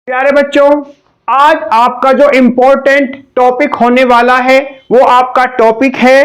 प्यारे बच्चों, आज आपका जो इंपॉर्टेंट टॉपिक होने वाला है वो आपका टॉपिक है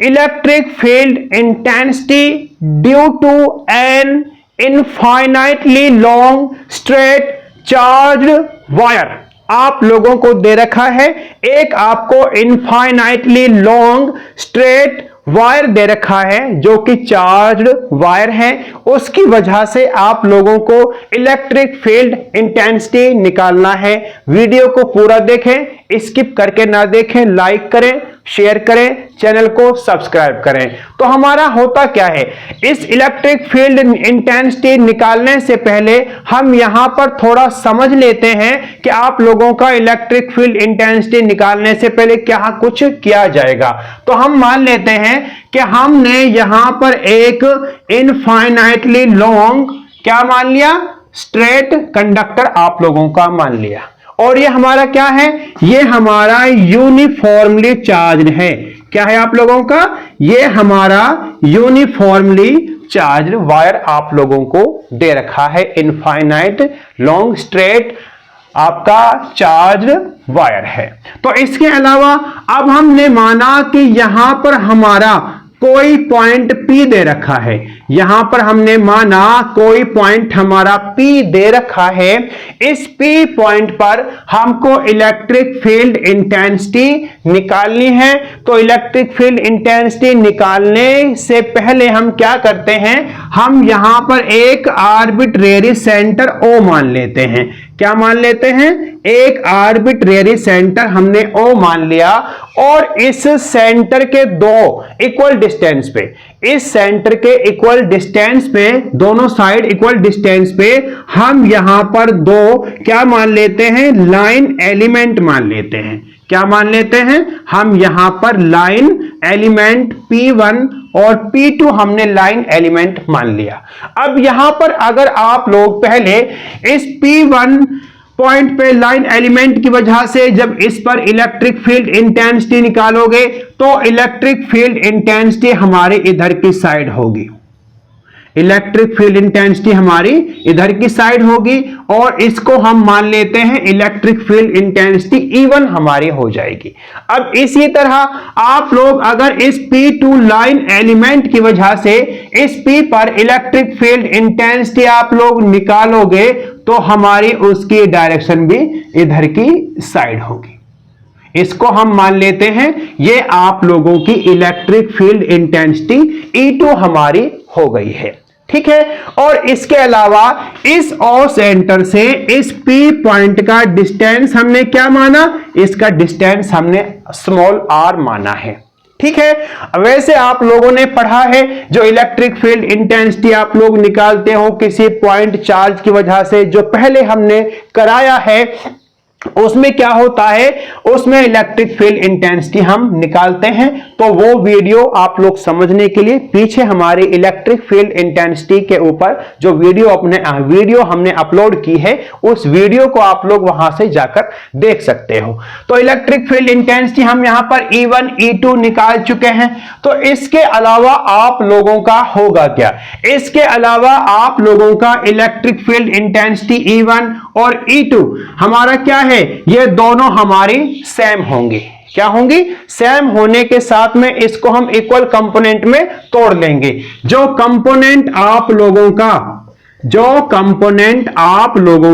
electric field intensity due to an infinitely long straight charged wire. आप लोगों को दे रखा है एक आपको इनफाइनाइटली लॉन्ग स्ट्रेट वायर दे रखा है जो कि चार्ज्ड वायर है। उसकी वजह से आप लोगों को इलेक्ट्रिक फील्ड इंटेंसिटी निकालना है। वीडियो को पूरा देखें, स्किप करके ना देखें, लाइक करें, शेयर करें, चैनल को सब्सक्राइब करें। तो हमारा होता क्या है, इस इलेक्ट्रिक फील्ड इंटेंसिटी निकालने से पहले हम यहां पर थोड़ा समझ लेते हैं कि आप लोगों का इलेक्ट्रिक फील्ड इंटेंसिटी निकालने से पहले क्या कुछ किया जाएगा। तो हम मान लेते हैं कि हमने यहां पर एक इनफाइनाइटली लॉन्ग क्या मान लिया, स्ट्रेट कंडक्टर आप लोगों का मान लिया, और ये हमारा क्या है, ये हमारा यूनिफॉर्मली चार्ज है। क्या है आप लोगों का, ये हमारा यूनिफॉर्मली चार्ज वायर आप लोगों को दे रखा है। इनफाइनाइट लॉन्ग स्ट्रेट आपका चार्ज वायर है। तो इसके अलावा अब हमने माना कि यहां पर हमारा कोई पॉइंट P दे रखा है, यहां पर हमने माना कोई पॉइंट हमारा P दे रखा है। इस P पॉइंट पर हमको इलेक्ट्रिक फील्ड इंटेंसिटी निकालनी है। तो इलेक्ट्रिक फील्ड इंटेंसिटी निकालने से पहले हम क्या करते हैं, हम यहां पर एक आर्बिट्रेरी सेंटर O मान लेते हैं। क्या मान लेते हैं, एक आर्बिट्रेरी सेंटर हमने O मान लिया, और इस सेंटर के दो इक्वल डिस्टेंस पे, इस सेंटर के इक्वल डिस्टेंस पे, दोनों साइड इक्वल डिस्टेंस पे हम यहां पर दो क्या मान लेते हैं, लाइन एलिमेंट मान लेते हैं। क्या मान लेते हैं, हम यहां पर लाइन एलिमेंट P1 और P2 हमने लाइन एलिमेंट मान लिया। अब यहां पर अगर आप लोग पहले इस P1 पॉइंट पे लाइन एलिमेंट की वजह से जब इस पर इलेक्ट्रिक फील्ड इंटेंसिटी निकालोगे तो इलेक्ट्रिक फील्ड इंटेंसिटी हमारे इधर की साइड होगी, इलेक्ट्रिक फील्ड इंटेंसिटी हमारी इधर की साइड होगी, और इसको हम मान लेते हैं इलेक्ट्रिक फील्ड इंटेंसिटी E1 हमारी हो जाएगी। अब इसी तरह आप लोग अगर इस P2 लाइन एलिमेंट की वजह से इस P पर इलेक्ट्रिक फील्ड इंटेंसिटी आप लोग निकालोगे तो हमारी उसकी डायरेक्शन भी इधर की साइड होगी। इसको हम मान लेते हैं ये आप लोगों की इलेक्ट्रिक फील्ड इंटेंसिटी E2 हमारी हो गई है, ठीक है। और इसके अलावा इस O सेंटर से इस P पॉइंट का डिस्टेंस हमने क्या माना, इसका डिस्टेंस हमने स्मॉल r माना है, ठीक है। वैसे आप लोगों ने पढ़ा है जो इलेक्ट्रिक फील्ड इंटेंसिटी आप लोग निकालते हो किसी पॉइंट चार्ज की वजह से, जो पहले हमने कराया है उसमें क्या होता है, उसमें इलेक्ट्रिक फील्ड इंटेंसिटी हम निकालते हैं। तो वो वीडियो आप लोग समझने के लिए पीछे हमारी इलेक्ट्रिक फील्ड इंटेंसिटी के ऊपर जो वीडियो हमने अपलोड की है, उस वीडियो को आप लोग वहां से जाकर देख सकते हो। तो इलेक्ट्रिक फील्ड इंटेंसिटी हम यहां पर E1 E2 निकाल चुके हैं। तो इसके अलावा आप लोगों का होगा क्या, इसके अलावा आप लोगों का इलेक्ट्रिक फील्ड इंटेंसिटी E1 और E2 हमारा क्या है, ये दोनों हमारी सेम होंगी। क्या होंगी, सेम होने के साथ में इसको हम इक्वल कंपोनेंट में तोड़ लेंगे। जो कंपोनेंट आप लोगों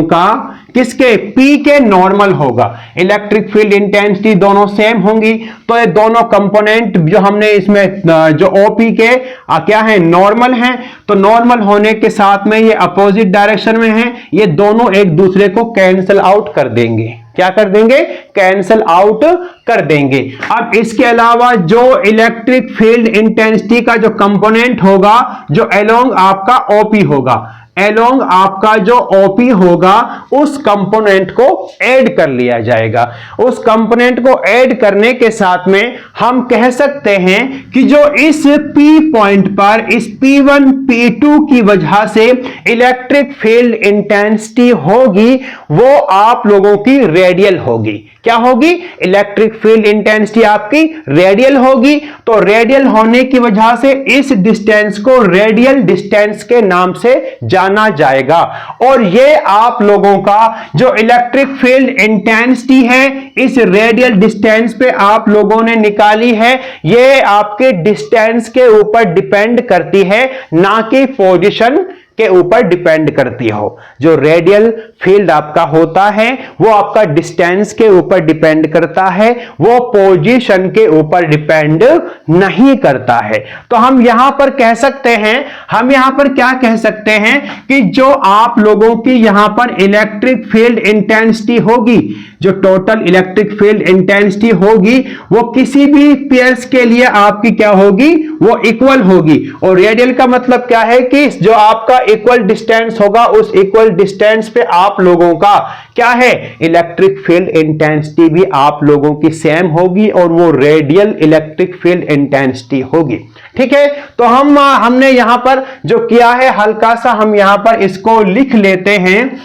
का किसके, P के नॉर्मल होगा, इलेक्ट्रिक फील्ड इंटेंसिटी दोनों सेम होंगी। तो ये दोनों कंपोनेंट जो हमने इसमें जो OP के क्या है, नॉर्मल हैं। तो नॉर्मल होने के साथ में ये अपोजिट डायरेक्शन में हैं, ये दोनों एक दूसरे को कैंसिल आउट कर देंगे। क्या कर देंगे, कैंसिल आउट कर देंगे। अब इसके अलावा जो इलेक्ट्रिक फील्ड इंटेंसिटी का जो कंपोनेंट होगा, जो अलोंग आपका OP होगा, अलोंग आपका जो OP होगा, उस कंपोनेंट को ऐड कर लिया जाएगा। उस कंपोनेंट को ऐड करने के साथ में हम कह सकते हैं कि जो इस P पॉइंट पर इस P1 P2 की वजह से इलेक्ट्रिक फील्ड इंटेंसिटी होगी, वो आप लोगों की रेडियल होगी। क्या होगी, इलेक्ट्रिक फील्ड इंटेंसिटी आपकी रेडियल होगी। तो रेडियल होने की वजह से इस डिस्टेंस को रेडियल डिस्टेंस के नाम से जाना जाएगा। और ये आप लोगों का जो इलेक्ट्रिक फील्ड इंटेंसिटी है इस रेडियल डिस्टेंस पे आप लोगों ने निकाली है, ये आपके डिस्टेंस के ऊपर डिपेंड करती है, ना कि पोजीशन के ऊपर डिपेंड करती हो। जो रेडियल फील्ड आपका होता है वो आपका डिस्टेंस के ऊपर डिपेंड करता है, वो पोजीशन के ऊपर डिपेंड नहीं करता है। तो हम यहां पर कह सकते हैं, हम यहां पर क्या कह सकते हैं कि जो आप लोगों की यहां पर इलेक्ट्रिक फील्ड इंटेंसिटी होगी, जो टोटल इलेक्ट्रिक फील्ड इंटेंसिटी होगी, वो किसी भी पेयर्स के लिए आपकी क्या होगी, वो इक्वल होगी। और रेडियल का मतलब क्या है कि जो आपका इक्वल डिस्टेंस होगा उस इक्वल डिस्टेंस पे आप लोगों का क्या है, इलेक्ट्रिक फील्ड इंटेंसिटी भी आप लोगों की सेम होगी और वो रेडियल इलेक्ट्रिक फील्ड इंटेंसिटी होगी। ठीक है, तो हमने यहां पर जो किया है हल्का सा हम यहां पर इसको लिख लेते हैं।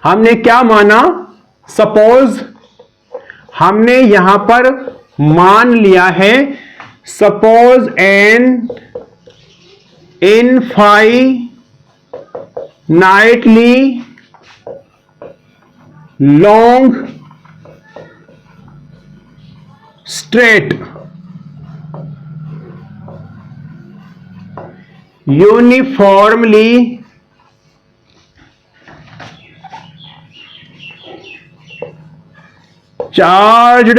हमने क्या माना, सपोज हमने यहां पर मान लिया है, suppose an infinitely long straight uniformly charged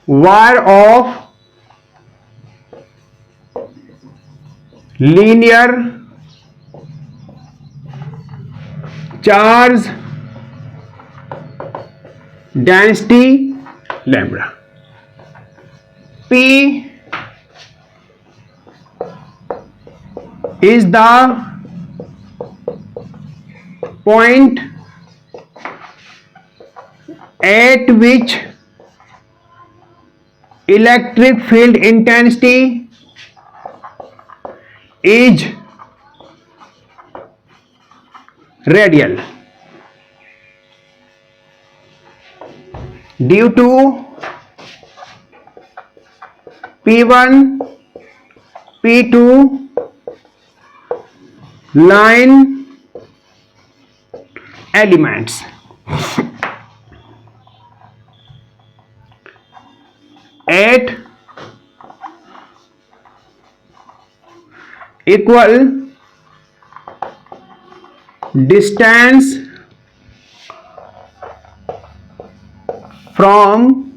wire of linear charge density lambda. P is the point at which electric field intensity is radial due to P1 P2 line elements. At equal distance from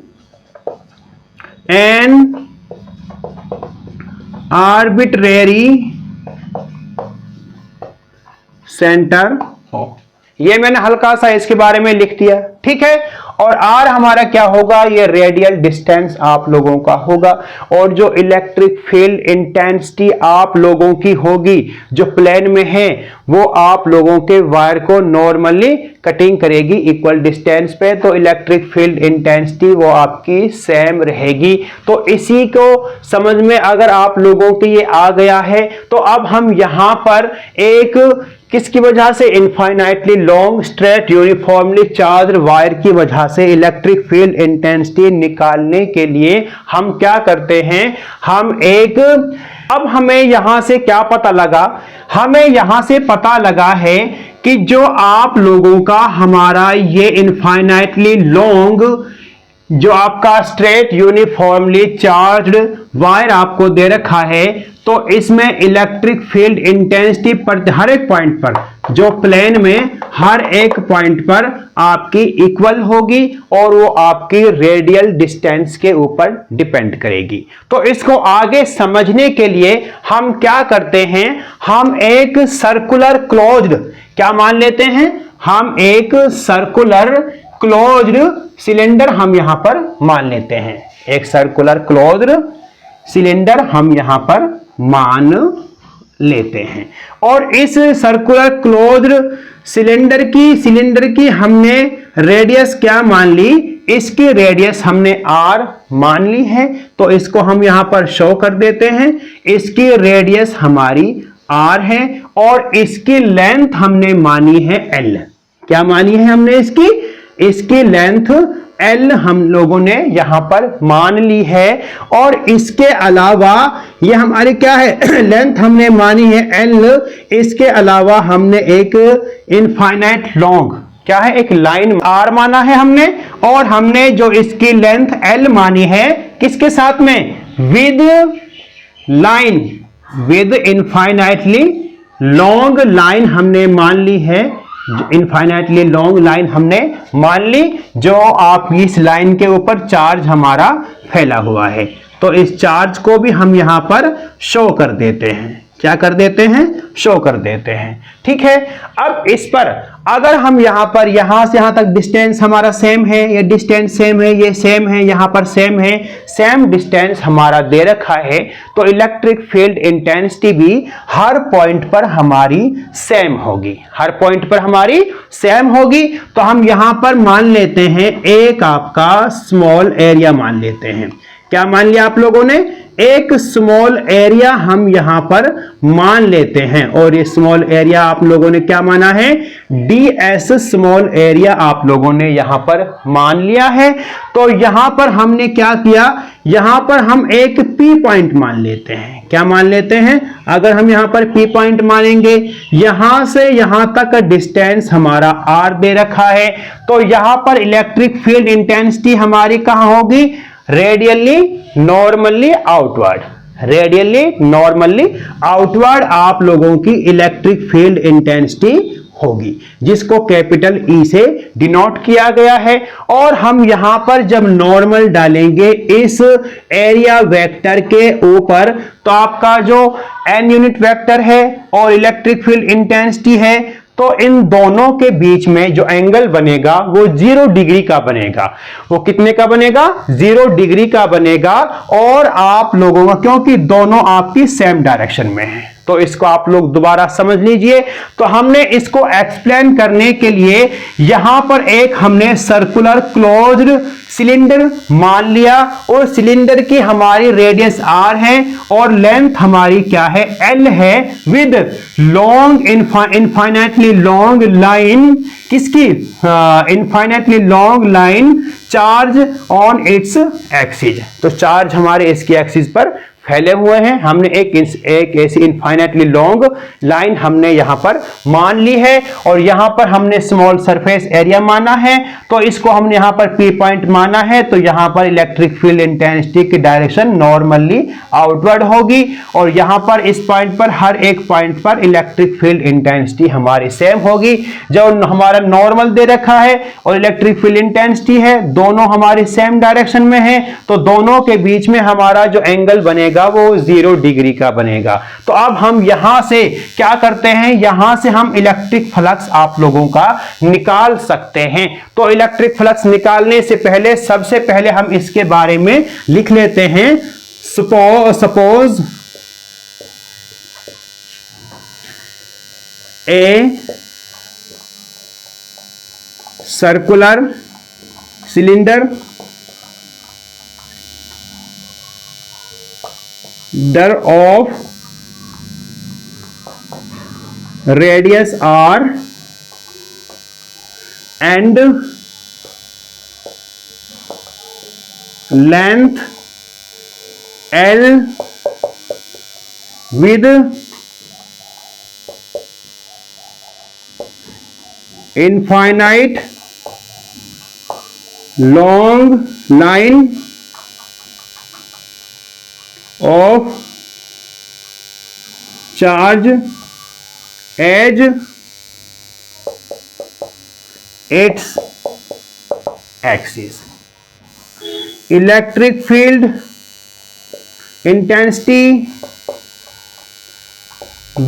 an arbitrary center हो। ये मैंने हल्का सा इसके बारे में लिख दिया, ठीक है। और आर हमारा क्या होगा, ये रेडियल डिस्टेंस आप लोगों का होगा। और जो इलेक्ट्रिक फील्ड इंटेंसिटी आप लोगों की होगी जो प्लेन में है, वो आप लोगों के वायर को नॉर्मली कटिंग करेगी इक्वल डिस्टेंस पे, तो इलेक्ट्रिक फील्ड इंटेंसिटी वो आपकी सेम रहेगी। तो इसी को समझ में अगर आप लोगों की ये आ गया है, तो अब हम यहां पर एक किसकी वजह से, infinitely long straight uniformly charge wire की वजह से इलेक्ट्रिक फील्ड इंटेंसिटी निकालने के लिए हम क्या करते हैं, हम एक, अब हमें यहां से क्या पता लगा, हमें यहां से पता लगा है कि जो आप लोगों का हमारा ये इनफाइनाइटली लॉन्ग जो आपका स्ट्रेट यूनिफॉर्मली चार्ज्ड वायर आपको दे रखा है, तो इसमें इलेक्ट्रिक फील्ड इंटेंसिटी पर हर एक पॉइंट पर, जो प्लेन में हर एक पॉइंट पर आपकी इक्वल होगी और वो आपकी रेडियल डिस्टेंस के ऊपर डिपेंड करेगी। तो इसको आगे समझने के लिए हम क्या करते हैं, हम एक सर्कुलर क्लोज्ड क्या मान लेते हैं, हम एक सर्कुलर क्लोज्ड सिलेंडर हम यहां पर मान लेते हैं, एक सर्कुलर क्लोज्ड सिलेंडर हम यहां पर मान लेते हैं। और इस सर्कुलर क्लोज्ड सिलेंडर की हमने रेडियस क्या मान ली, इसकी रेडियस हमने आर मान ली है, तो इसको हम यहां पर शो कर देते हैं। इसकी रेडियस हमारी आर है और इसकी लेंथ हमने मानी है एल। क्या मानी है हमने, इसकी लेंथ L हम लोगों ने यहां पर मान ली है, और इसके अलावा ये हमारे क्या है, लेंथ हमने मानी है L, इसके अलावा हमने एक इनफाइनाइट लॉन्ग क्या है, एक लाइन R माना है हमने, और हमने जो इसकी लेंथ L मानी है किसके साथ में, with line, with infinitely long line हमने मान ली है, इनफाइनाइटली लॉन्ग लाइन हमने मान ली, जो आप इस लाइन के ऊपर चार्ज हमारा फैला हुआ है। तो इस चार्ज को भी हम यहां पर शो कर देते हैं, क्या कर देते हैं, शो कर देते हैं। ठीक है, अब इस पर अगर हम यहां पर यहां से यहां तक डिस्टेंस हमारा सेम है, ये डिस्टेंस सेम है, ये सेम है, यहां पर सेम है, सेम डिस्टेंस हमारा दे रखा है, तो इलेक्ट्रिक फील्ड इंटेंसिटी भी हर पॉइंट पर हमारी सेम होगी, हर पॉइंट पर हमारी सेम होगी। तो हम यहां पर मान लेते हैं एक आपका स्मॉल एरिया मान लेते हैं, क्या मान लिया आप लोगों ने, एक स्मॉल एरिया हम यहां पर मान लेते हैं, और ये स्मॉल एरिया आप लोगों ने क्या माना है, ds स्मॉल एरिया आप लोगों ने यहां पर मान लिया है। तो यहां पर हमने क्या किया, यहां पर हम एक P पॉइंट मान लेते हैं, क्या मान लेते हैं, अगर हम यहां पर P पॉइंट मानेंगे, यहां से यहां तक डिस्टेंस हमारा R दे रखा है, तो यहां पर इलेक्ट्रिक फील्ड इंटेंसिटी हमारी कहां होगी, radially normally outward, radially normally outward आप लोगों की इलेक्ट्रिक फील्ड इंटेंसिटी होगी, जिसको कैपिटल E से डिनोट किया गया है। और हम यहां पर जब नॉर्मल डालेंगे इस एरिया वेक्टर के ऊपर, तो आपका जो n यूनिट वेक्टर है और इलेक्ट्रिक फील्ड इंटेंसिटी है, तो इन दोनों के बीच में जो एंगल बनेगा वो 0 डिग्री का बनेगा। वो कितने का बनेगा, 0 डिग्री का बनेगा। और आप लोगों का, क्योंकि दोनों आपकी सेम डायरेक्शन में है, तो इसको आप लोग दोबारा समझ लीजिए। तो हमने इसको एक्सप्लेन करने के लिए यहां पर एक हमने सर्कुलर क्लोज्ड सिलेंडर मान लिया, और सिलेंडर की हमारी रेडियस R है और लेंथ हमारी क्या है, L है, with long infinitely long line, किसकी, infinitely long line charge on its axis. तो चार्ज हमारे इसकी एक्सिस पर फैले हुए हैं। हमने एक ऐसी इनफाइनाइटली लॉन्ग लाइन हमने यहां पर मान ली है, और यहां पर हमने स्मॉल सरफेस एरिया माना है, तो इसको हमने यहां पर P पॉइंट माना है। तो यहां पर इलेक्ट्रिक फील्ड इंटेंसिटी की डायरेक्शन नॉर्मली आउटवर्ड होगी, और यहां पर इस पॉइंट पर, हर एक पॉइंट पर इलेक्ट्रिक फील्ड इंटेंसिटी हमारी सेम होगी। जो हमारा नॉर्मल दे रखा है और इलेक्ट्रिक फील्ड इंटेंसिटी है, दोनों हमारी सेम डायरेक्शन में है, तो दोनों के बीच में हमारा जो एंगल बनेगा वो 0 डिग्री का बनेगा। तो अब हम यहां से क्या करते हैं, यहां से हम इलेक्ट्रिक फ्लक्स आप लोगों का निकाल सकते हैं। तो इलेक्ट्रिक फ्लक्स निकालने से पहले, सबसे पहले हम इसके बारे में लिख लेते हैं। Suppose a circular cylinder of radius R and length L with infinite long line of charge as its axis. Electric field intensity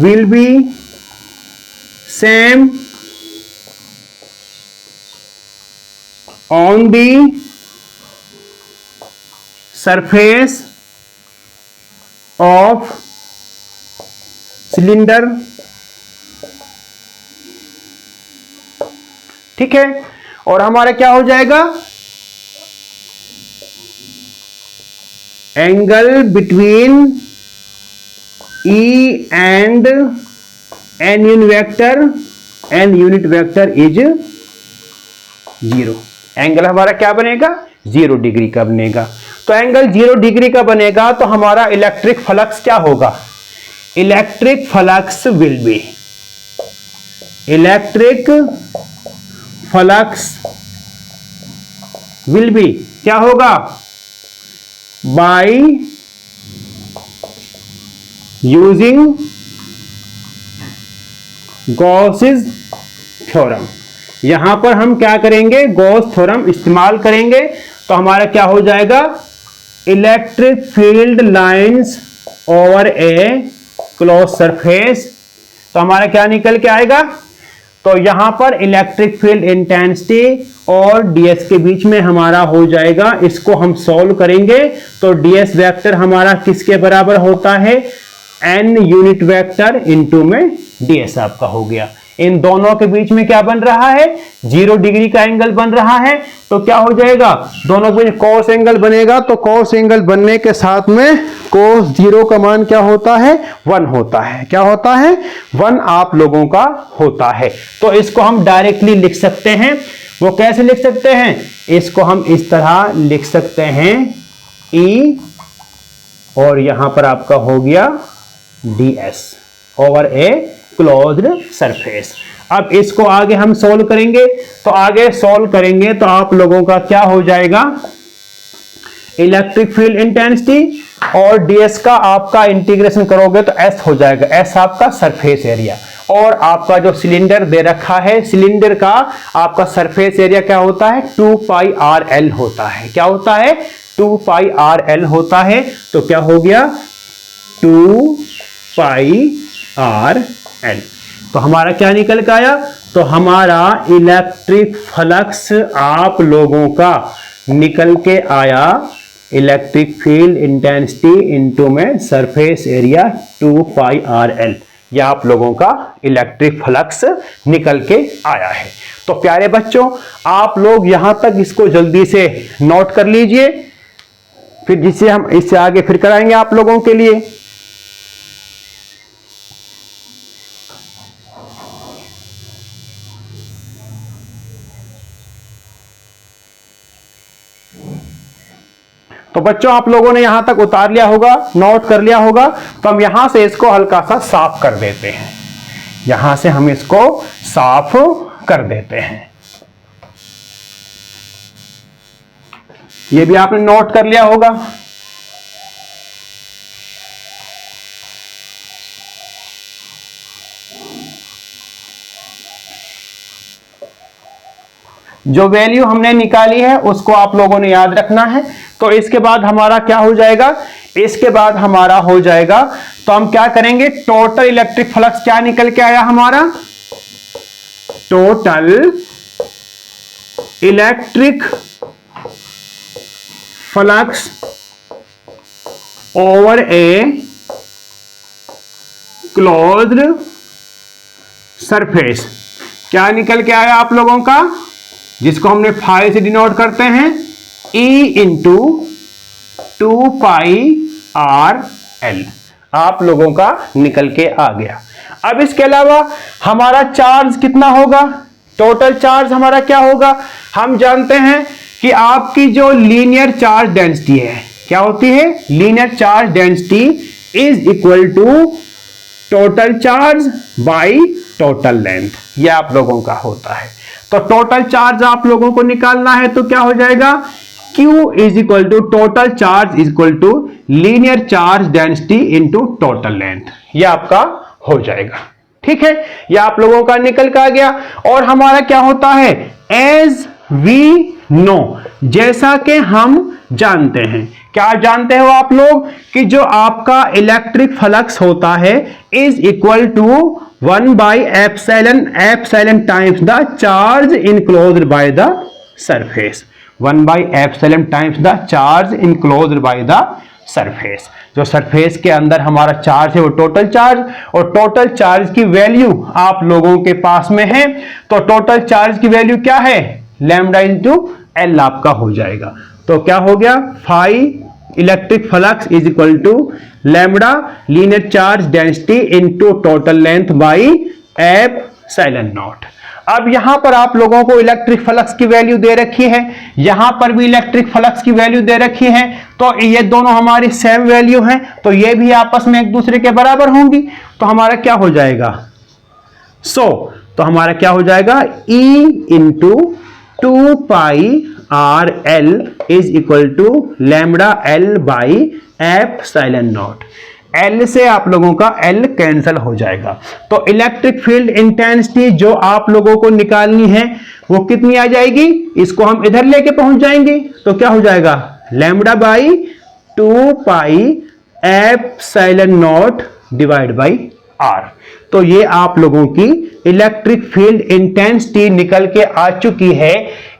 will be same on the surface of cylinder. ठीक है, और हमारा क्या हो जाएगा, angle between E and n unit vector is 0। Angle हमारा क्या बनेगा, 0 डिग्री का बनेगा। तो एंगल 0 डिग्री का बनेगा तो हमारा इलेक्ट्रिक फ्लक्स क्या होगा, electric flux will be, electric flux will be क्या होगा, बाय यूजिंग गॉसेस थ्योरम। यहां पर हम क्या करेंगे, गॉस थ्योरम इस्तेमाल करेंगे तो हमारा क्या हो जाएगा, इलेक्ट्रिक फील्ड लाइंस ओवर ए क्लोज सरफेस। तो हमारा क्या निकल के आएगा, तो यहां पर इलेक्ट्रिक फील्ड इंटेंसिटी और डीएस के बीच में हमारा हो जाएगा, इसको हम सॉल्व करेंगे तो डीएस वेक्टर हमारा किसके बराबर होता है, एन यूनिट वेक्टर इनटू में डीएस आपका हो गया। इन दोनों के बीच में क्या बन रहा है, 0 डिग्री का एंगल बन रहा है। तो क्या हो जाएगा, दोनों के बीच कॉस एंगल बनेगा। तो कॉस एंगल बनने के साथ में कॉस 0 का मान क्या होता है, 1 होता है। क्या होता है, 1 आप लोगों का होता है। तो इसको हम डायरेक्टली लिख सकते हैं। वो कैसे लिख सकते हैं, इसको हम इस तरह लिख सकते हैं, E और यहां पर आपका हो गया ds over a closed surface. अब इसको आगे हम सोल्व करेंगे, तो आगे सोल्व करेंगे तो आप लोगों का क्या हो जाएगा, इलेक्ट्रिक फील्ड इंटेंसिटी और ds का आपका इंटीग्रेशन करोगे तो s हो जाएगा, s आपका सरफेस एरिया। और आपका जो सिलेंडर दे रखा है, सिलेंडर का आपका सरफेस एरिया क्या होता है, 2 पाई आर एल होता है। क्या होता है, 2 पाई आर एल होता है। तो क्या हो गया, 2 पाई आर एल। तो हमारा क्या निकल के आया, तो हमारा इलेक्ट्रिक फ्लक्स आप लोगों का निकल के आया, इलेक्ट्रिक फील्ड इंटेंसिटी इनटू में surface area 2 pi r L. यह आप लोगों का इलेक्ट्रिक फ्लक्स निकल के आया है। तो प्यारे बच्चों, आप लोग यहां तक इसको जल्दी से नोट कर लीजिए, फिर जिसे हम इससे आगे फिर कराएंगे आप लोगों के लिए। तो बच्चों, आप लोगों ने यहां तक उतार लिया होगा, नोट कर लिया होगा। तो हम यहां से इसको हल्का सा साफ कर देते हैं, यहां से हम इसको साफ कर देते हैं। ये भी आपने नोट कर लिया होगा। जो वैल्यू हमने निकाली है उसको आप लोगों ने याद रखना है। तो इसके बाद हमारा क्या हो जाएगा, इसके बाद हमारा हो जाएगा, तो हम क्या करेंगे, टोटल इलेक्ट्रिक फ्लक्स क्या निकल के आया हमारा, total electric flux over a closed surface क्या निकल के आया आप लोगों का, जिसको हमने फाई से डिनोट करते हैं, E into 2 pi r L आप लोगों का निकल के आ गया। अब इसके अलावा हमारा चार्ज कितना होगा, टोटल चार्ज हमारा क्या होगा, हम जानते हैं कि आपकी जो लीनियर चार्ज डेंसिटी है, क्या होती है, linear charge density is equal to total charge by total length. ये आप लोगों का होता है। तो टोटल चार्ज आप लोगों को निकालना है तो क्या हो जाएगा, Q is equal to total charge is equal to linear charge density into total length. ये आपका हो जाएगा। ठीक है, ये आप लोगों का निकल के आ गया। और हमारा क्या होता है, एज वी नो, जैसा कि हम जानते हैं, क्या जानते हो आप लोग, कि जो आपका इलेक्ट्रिक फ्लक्स होता है is equal to 1 by epsilon times the charge enclosed by the surface. 1 by epsilon times the charge enclosed by the surface. जो सरफेस के अंदर हमारा चार्ज है वो टोटल चार्ज, और टोटल चार्ज की वैल्यू आप लोगों के पास में है। तो टोटल चार्ज की वैल्यू क्या है, लैम्डा इंटू एल आपका हो जाएगा। तो क्या हो गया, phi electric flux is equal to lambda linear charge density into total length by epsilon naught. अब यहां पर आप लोगों को इलेक्ट्रिक फ्लक्स की वैल्यू दे रखी है, यहां पर भी इलेक्ट्रिक फ्लक्स की वैल्यू दे रखी है, तो ये दोनों हमारी सेम वैल्यू हैं, तो ये भी आपस में एक दूसरे के बराबर होंगी। तो हमारा क्या हो जाएगा, तो हमारा क्या हो जाएगा, E into 2 pi r l is equal to lambda l by epsilon naught. L से आप लोगों का एल कैंसिल हो जाएगा। तो इलेक्ट्रिक फील्ड इंटेंसिटी जो आप लोगों को निकालनी है वो कितनी आ जाएगी, इसको हम इधर लेके पहुंच जाएंगे, तो क्या हो जाएगा, lambda by 2 pi epsilon naught divide by r. तो ये आप लोगों की इलेक्ट्रिक फील्ड इंटेंसिटी निकल के आ चुकी है।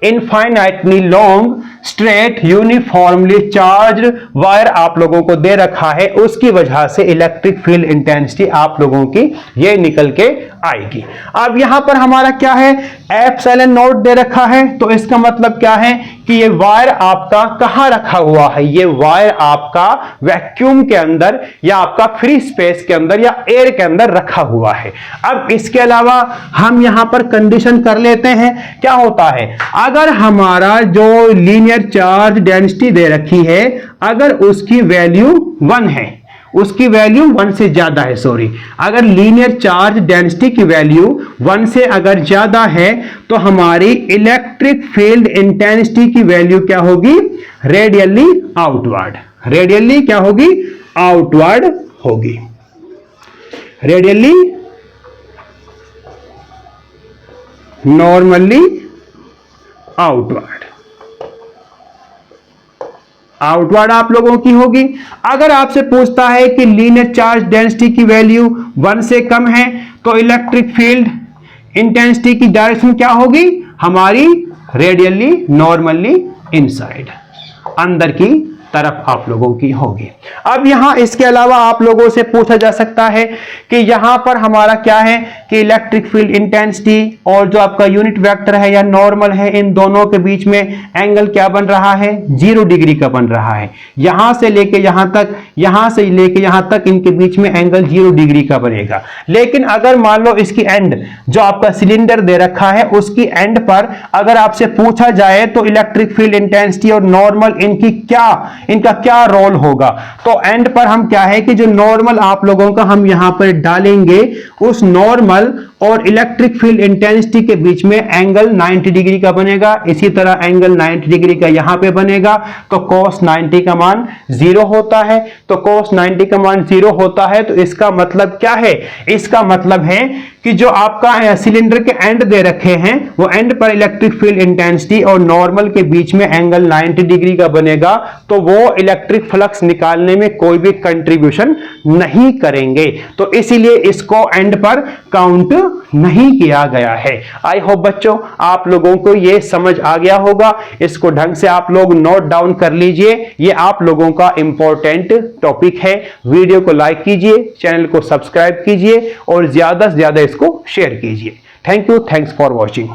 Infinitely long straight uniformly charge wire आप लोगों को दे रखा है, उसकी वजह से इलेक्ट्रिक फील्ड इंटेंसिटी आप लोगों की ये निकल के आएगी। अब यहां पर हमारा क्या है, एप्सिलॉन नॉट दे रखा है, तो इसका मतलब क्या है कि ये वायर आपका कहां रखा हुआ है, ये वायर आपका वैक्यूम के अंदर या आपका फ्री स्पेस के अंदर या एयर के अंदर रखा हुआ है। अब इसके अलावा हम यहां पर कंडीशन कर लेते हैं, क्या होता है, अगर हमारा जो लीनियर चार्ज डेंसिटी दे रखी है, अगर उसकी वैल्यू 1 है, उसकी वैल्यू 1 से ज्यादा है, सॉरी, अगर लीनियर चार्ज डेंसिटी की वैल्यू 1 से अगर ज्यादा है, तो हमारी इलेक्ट्रिक फील्ड इंटेंसिटी की वैल्यू क्या होगी, रेडियली आउटवर्ड। रेडियली क्या होगी, आउटवर्ड होगी, रेडियली नॉर्मली आउटवर्ड, आउटवर्ड आप लोगों की होगी। अगर आपसे पूछता है कि लीनियर चार्ज डेंसिटी की वैल्यू 1 से कम है, तो इलेक्ट्रिक फील्ड इंटेंसिटी की डायरेक्शन क्या होगी, हमारी रेडियली नॉर्मली इनसाइड, अंदर की तरफ आप लोगों की होगी। अब यहां इसके अलावा आप लोगों से पूछा जा सकता है कि यहां पर हमारा क्या है कि इलेक्ट्रिक फील्ड इंटेंसिटी और जो आपका यूनिट वेक्टर है या नॉर्मल है, इन दोनों के बीच में एंगल क्या बन रहा है, 0 डिग्री का बन रहा है। यहां से लेके यहां तक, यहां से लेके यहां तक इनके बीच में एंगल 0 डिग्री का बनेगा। लेकिन अगर मान लो इसकी एंड जो आपका सिलेंडर दे रखा है, उसकी एंड पर अगर आपसे पूछा जाए तो इलेक्ट्रिक फील्ड इंटेंसिटी और नॉर्मल इनका क्या रोल होगा, तो एंड पर हम क्या है कि जो नॉर्मल आप लोगों का हम यहां पर डालेंगे, उस नॉर्मल और इलेक्ट्रिक फील्ड इंटेंसिटी के बीच में एंगल 90 डिग्री का बनेगा। इसी तरह एंगल 90 डिग्री का यहां पे बनेगा, तो cos 90 का मान 0 होता है। तो cos 90 का मान 0 होता है, तो इसका मतलब क्या है, इसका मतलब है कि जो आपका सिलेंडर के एंड दे रखे हैं, वो एंड पर इलेक्ट्रिक फील्ड इंटेंसिटी और नॉर्मल के बीच में एंगल 90 डिग्री का बनेगा, तो वो इलेक्ट्रिक फ्लक्स निकालने में कोई भी कंट्रीब्यूशन नहीं करेंगे, तो इसीलिए इसको एंड पर काउंट नहीं किया गया है। आई होप बच्चों आप लोगों को ये समझ आ गया होगा, इसको ढंग से आप लोग नोट डाउन कर लीजिए, ये आप लोगों का इंपॉर्टेंट टॉपिक है। वीडियो को लाइक कीजिए, चैनल को सब्सक्राइब कीजिए और ज्यादा से ज्यादा इसको शेयर कीजिए। Thank you, thanks for watching.